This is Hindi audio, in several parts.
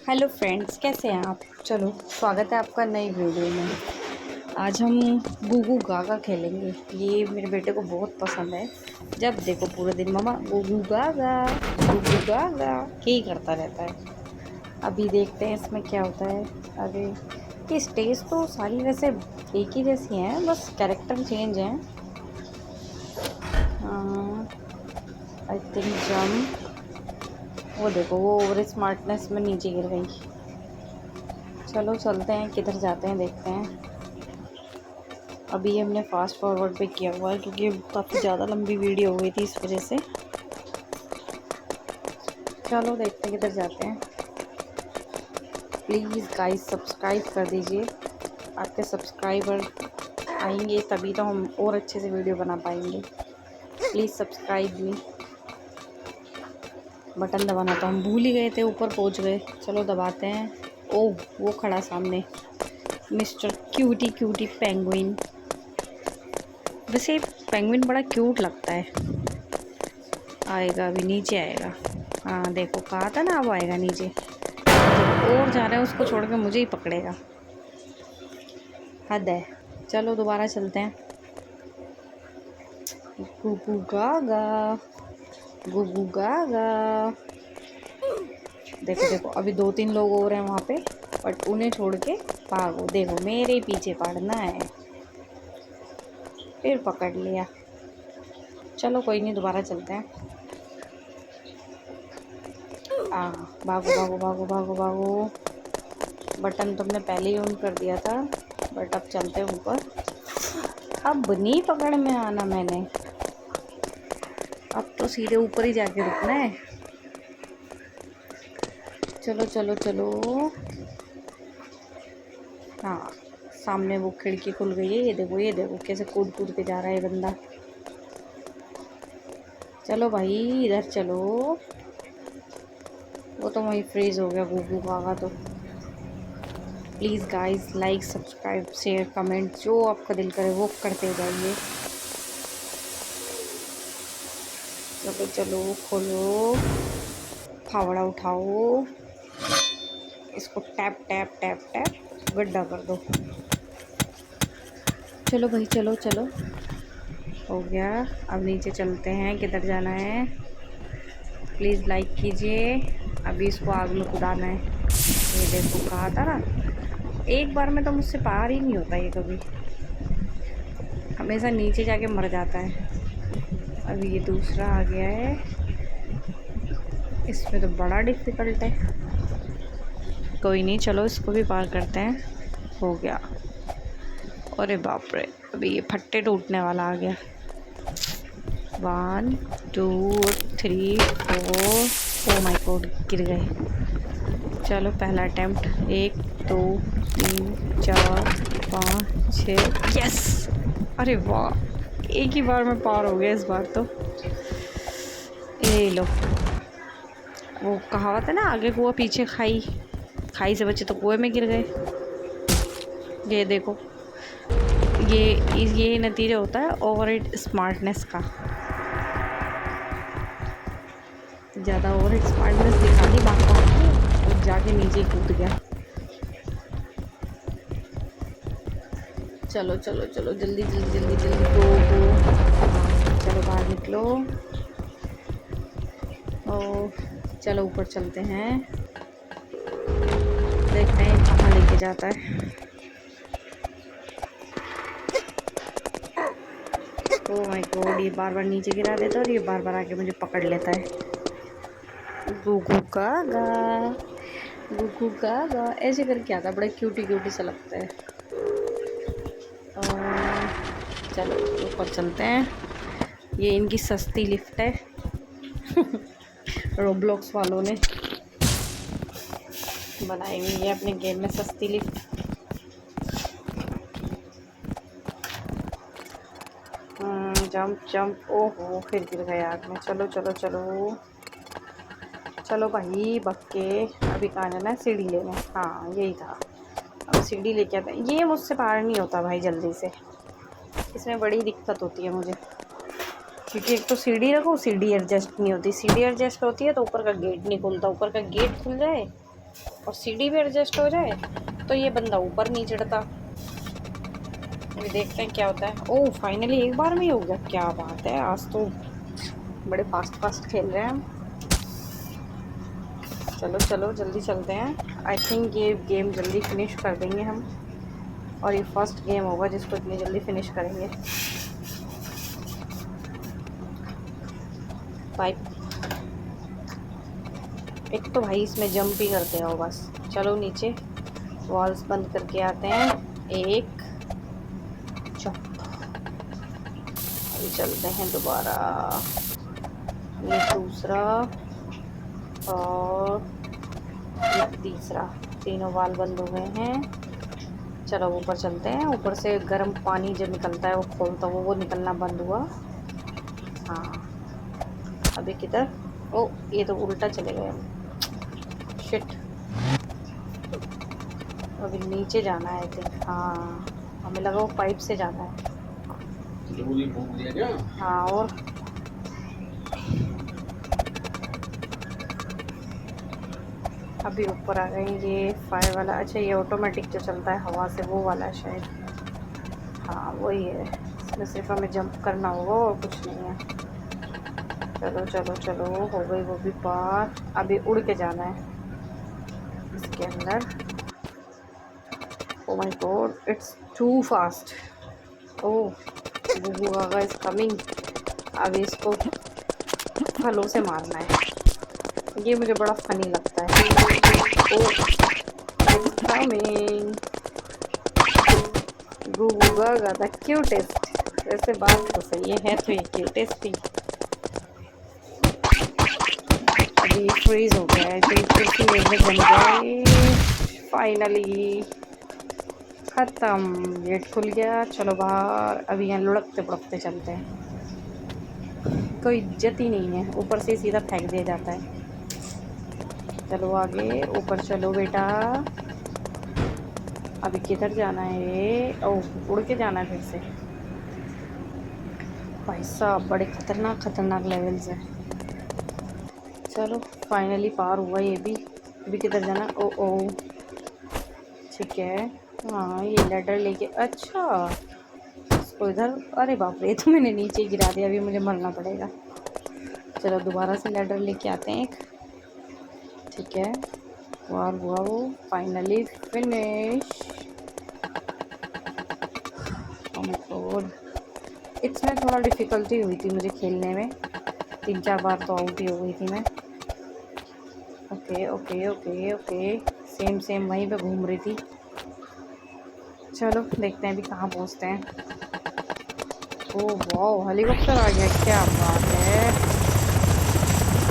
हेलो फ्रेंड्स, कैसे हैं आप। चलो, स्वागत है आपका नई वीडियो में। आज हम गूगू गागा खेलेंगे। ये मेरे बेटे को बहुत पसंद है। जब देखो पूरे दिन मम्मा गूगू गागा यही करता रहता है। अभी देखते हैं इसमें क्या होता है। अरे, ये स्टेज तो सारी वैसे एक ही जैसी हैं, बस कैरेक्टर चेंज हैं। I think jump. वो देखो, वो ओवर स्मार्टनेस में नीचे गिर गई। चलो चलते हैं, किधर जाते हैं देखते हैं। अभी हमने फास्ट फॉरवर्ड पे किया हुआ है क्योंकि काफ़ी ज़्यादा लंबी वीडियो हो गई थी, इस वजह से। चलो देखते हैं किधर जाते हैं। प्लीज़ गाइस सब्सक्राइब कर दीजिए। आपके सब्सक्राइबर आएंगे तभी तो हम और अच्छे से वीडियो बना पाएंगे। Please subscribe me. बटन दबाना तो हम भूल ही गए थे, ऊपर पहुंच गए। चलो दबाते हैं। ओह, वो खड़ा सामने, मिस्टर क्यूटी क्यूटी पेंगुइन। वैसे पेंगुइन बड़ा क्यूट लगता है। आएगा, अभी नीचे आएगा। हाँ देखो, कहा था ना अब आएगा नीचे। और जा रहा है, उसको छोड़ के मुझे ही पकड़ेगा। हद है। चलो दोबारा चलते हैं। गुगू गागा, गुगू गागा। देखो देखो, अभी 2-3 लोग और हैं वहाँ पे, बट उन्हें छोड़ के भागो। देखो, मेरे पीछे पड़ना है। फिर पकड़ लिया। चलो कोई नहीं, दोबारा चलते हैं। भागो भागो भागो भागो भागो। बटन तुमने पहले ही ऑन कर दिया था, बट अब चलते हैं ऊपर। अब नहीं पकड़ में आना मैंने। अब तो सीधे ऊपर ही जाके रुकना है। चलो चलो चलो। हाँ, सामने वो खिड़की खुल गई है। ये देखो कैसे कूद कूद के जा रहा है बंदा। चलो भाई, इधर चलो। वो तो वहीं फ्रीज हो गया गूगू गागा तो। Please guys, like subscribe share comment, जो आपका दिल करे वो करते जाइए। चलो चलो, खोलो, फावड़ा उठाओ, इसको टैप टैप टैप टैप गड्ढा कर दो। चलो भाई, चलो चलो, हो गया। अब नीचे चलते हैं, किधर जाना है। प्लीज़ लाइक कीजिए। अभी इसको आग में कुदाना है। ये देखो, कहा था ना, एक बार में तो मुझसे पार ही नहीं होता ये कभी। हमेशा नीचे जाके मर जाता है। अभी ये दूसरा आ गया है। इसमें तो बड़ा डिफ़िकल्ट है। कोई नहीं, चलो इसको भी पार करते हैं। हो गया। अरे बाप रे, अभी ये फट्टे टूटने वाला आ गया। 1 2 3 4। ओ माय गॉड, गिर गए। चलो पहला अटेम्प्ट। 1 2 3 4 5 6। यस। अरे वाह, एक ही बार में पार हो गया इस बार तो। ये लो, वो कहावत है ना, आगे कुआं पीछे खाई। खाई से बचे तो कुएं में गिर गए। ये देखो, ये नतीजा होता है ओवर स्मार्टनेस का। ज़्यादा ओवर स्मार्टनेस दिखा दी बात को, और जाके नीचे कूद गया। चलो चलो चलो, जल्दी जल्दी जल्दी जल्दी, गो। चलो बाहर निकलो। और चलो ऊपर चलते हैं, देखते हैं कहाँ लेके जाता है। ओह माय गॉड, ये बार बार नीचे गिरा देता है और ये बार बार आके मुझे पकड़ लेता है। गुगू गागा, गुगू गागा ऐसे करके आता है, बड़ा क्यूटी क्यूटी सा लगता है। और चलो ऊपर चलते हैं। ये इनकी सस्ती लिफ्ट है। रोब्लॉक्स वालों ने बनाई हुई है अपने गेम में सस्ती लिफ्ट। Jump jump. ओहो, फिर गिर गए आग में। चलो चलो चलो चलो भाई, बक्के। अभी कहाँ जाना है, सीढ़ी लेने। हाँ यही था, अब सीढ़ी लेके आते हैं। ये मुझसे पार नहीं होता भाई जल्दी से, इसमें बड़ी दिक्कत होती है मुझे। क्योंकि एक तो सीढ़ी रखो, सीढ़ी एडजस्ट नहीं होती। सीढ़ी एडजस्ट होती है तो ऊपर का गेट नहीं खुलता। ऊपर का गेट खुल जाए और सीढ़ी भी एडजस्ट हो जाए तो ये बंदा ऊपर नहीं चढ़ता। अभी देखते हैं क्या होता है। ओह फाइनली एक बार में ही हो गया, क्या बात है, आज तो बड़े फास्ट फास्ट खेल रहे हैं हम। चलो चलो जल्दी चलते हैं। आई थिंक ये गेम जल्दी फिनिश कर देंगे हम, और ये फर्स्ट गेम होगा जिसको इतनी जल्दी फिनिश करेंगे। पाइप एक तो भाई इसमें जंप ही करते हो बस। चलो नीचे वॉल्स बंद करके आते हैं। एक जंप, अभी चलते हैं दोबारा। ये दूसरा और ये तीसरा, तीनों वाल बंद हो गए हैं। चलो ऊपर चलते हैं। ऊपर से गर्म पानी जब निकलता है वो खोलता हुआ, वो निकलना बंद हुआ। हाँ अभी किधर, ओ ये तो उल्टा चले गए हम, शिट। अभी नीचे जाना है आई थिंक। हाँ हमें लगा वो पाइप से जाना है। हाँ और अभी ऊपर आ गए। ये फायर वाला, अच्छा ये ऑटोमेटिक जो चलता है हवा से, वो वाला है शायद। हाँ वही है, इसमें सिर्फ हमें जंप करना होगा और कुछ नहीं है। चलो चलो चलो, हो गई वो भी पार। अभी उड़ के जाना है इसके अंदर। Oh my god it's too fast. Oh googoo gaga is coming. अब इसको फलों से मारना है, ये मुझे बड़ा फनी लगता है। Oh it's coming, googoo gaga the cutest. वैसे बात तो सही है तो ये क्यूटेस्ट ही। अभी फ्रीज हो गया है, तो फिर से मेरे में जम गए। फाइनली खत्म, गेट खुल गया। चलो बाहर। अभी यहाँ लुढ़कते बुढ़कते चलते हैं, कोई इज्जत ही नहीं है, ऊपर से सीधा फेंक दिया जाता है। चलो आगे ऊपर चलो बेटा। अभी किधर जाना है ये, ओह उड़ के जाना है फिर से। भाई साहब बड़े खतरनाक खतरनाक लेवल्स हैं। चलो फाइनली पार हुआ ये भी। अभी किधर जाना, ओ ओ ठीक है। हाँ ये लेडर लेके, अच्छा इसको इधर, अरे बाप रे, तो मैंने नीचे गिरा दिया, अभी मुझे मरना पड़ेगा। चलो दोबारा से लेडर लेके आते हैं एक। ठीक है वाह हुआ वो, फाइनली फिनिश। गॉड इसमें थोड़ा डिफ़िकल्टी हुई थी मुझे खेलने में, 3-4 बार तो आउट ही हो गई थी मैं। Okay okay okay okay, same same वहीं पे घूम रही थी। चलो देखते हैं अभी कहाँ पहुँचते हैं। ओह वाह हेलीकॉप्टर आ गया, क्या बात है।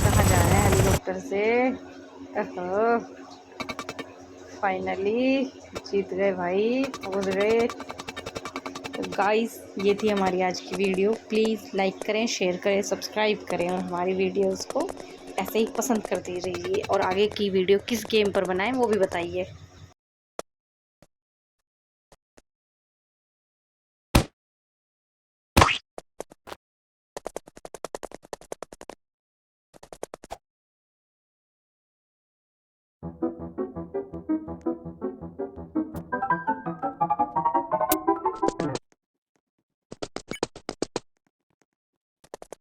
कहाँ जा रहे हैं हेलीकॉप्टर से। फाइनली जीत गए भाई, पहुँच गए। तो गाइस ये थी हमारी आज की वीडियो। प्लीज़ लाइक करें, शेयर करें, सब्सक्राइब करें, और हमारी वीडियोस को ऐसे ही पसंद करते रहिए। और आगे की वीडियो किस गेम पर बनाएं वो भी बताइए।